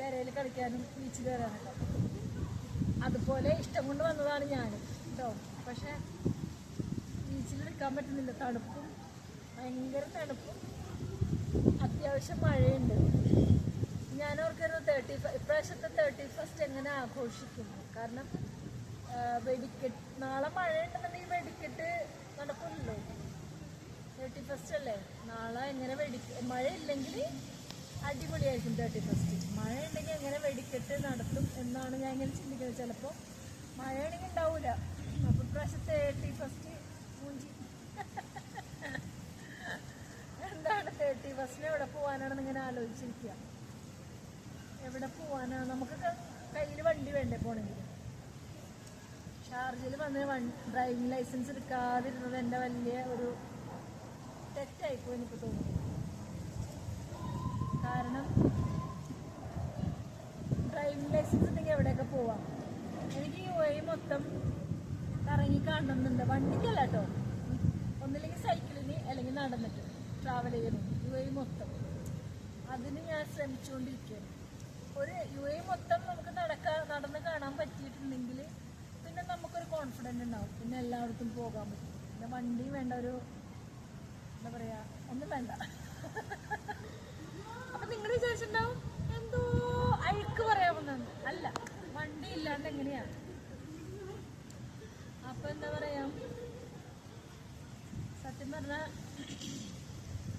കരയിൽ കളിക്കാനും ബീച്ചിൽ കയറാനൊക്കെ. അതുപോലെ ഇഷ്ടം കൊണ്ട് വന്നതാണ് ഞാൻ കേട്ടോ. പക്ഷെ ബീച്ചിൽ നിൽക്കാൻ പറ്റുന്നില്ല, തണുപ്പും, ഭയങ്കര തണുപ്പും, അത്യാവശ്യം മഴയുണ്ട്. ഞാനോർക്കൊരു ഇപ്രാവശ്യത്തെ 31st എങ്ങനെ ആഘോഷിക്കുന്നു. കാരണം വെടിക്കെട്ട് നാളെ മഴയുണ്ടെന്നുണ്ടെങ്കിൽ വെടിക്കെട്ട് നടക്കില്ലല്ലോ. 31st അല്ലേ നാളെ. എങ്ങനെ മഴയില്ലെങ്കിൽ അടിപൊളിയായിരിക്കും 31st. മഴ ഉണ്ടെങ്കിൽ എങ്ങനെ വെടിക്കെട്ട് നടത്തും എന്നാണ് ഞാൻ ഇങ്ങനെ ചിന്തിക്കുന്നത്. ചിലപ്പോൾ മഴയാണെങ്കിൽ ഉണ്ടാവില്ല. അപ്പോൾ ഇപ്രാവശ്യം 31st മൂഞ്ചി. എന്താണ് 31st എവിടെ പോകാനാണെന്ന് ഇങ്ങനെ ആലോചിച്ചിരിക്കുക. എവിടെ പോകാനാണ്? നമുക്കൊക്കെ കയ്യിൽ വണ്ടി വേണ്ടേ പോകണമെങ്കിൽ. ഷാർജയിൽ വന്ന് ഡ്രൈവിംഗ് ലൈസൻസ് എടുക്കാതിരുന്നത് എൻ്റെ വലിയ ഒരു തെറ്റായിപ്പോയി എനിക്ക് തോന്നുന്നു. കാരണം ഡ്രൈവിംഗ് ലൈസൻസ് ഉണ്ടെങ്കിൽ എവിടെയൊക്കെ പോവാം. എനിക്ക് UAE മൊത്തം കറങ്ങി കാണണമെന്നുണ്ട്. വണ്ടിക്കല്ല കേട്ടോ, ഒന്നില്ലെങ്കിൽ സൈക്കിളിന് അല്ലെങ്കിൽ നടന്നിട്ട് ട്രാവൽ ചെയ്യണം UAE മൊത്തം. അതിന് ഞാൻ ശ്രമിച്ചുകൊണ്ടിരിക്കുകയാണ്. ഒരു UAE മൊത്തം നമുക്ക് നടന്ന് കാണാൻ പറ്റിയിട്ടുണ്ടെങ്കിൽ പിന്നെ നമുക്കൊരു കോൺഫിഡൻസ് ഉണ്ടാവും. പിന്നെ എല്ലായിടത്തും പോകാൻ പറ്റും. പിന്നെ വണ്ടിയും വേണ്ട, ഒരു എന്താ പറയുക, ഒന്നും വേണ്ട. അപ്പം നിങ്ങൾ വിചാരിച്ചിട്ടുണ്ടാവും എന്തോ അഴുക്ക് പറയാമെന്നാണ്. അല്ല, വണ്ടി ഇല്ലാണ്ട് എങ്ങനെയാണ്? അപ്പം എന്താ പറയുക, സത്യം പറഞ്ഞാൽ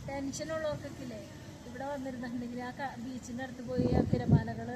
ടെൻഷനുള്ളവർക്കൊക്കെ ഇല്ലേ ഇവിടെ വന്നിരുന്നുണ്ടെങ്കിൽ ആ ബീച്ചിൻ്റെ അടുത്ത് പോയി ആ തിരമാലകൾ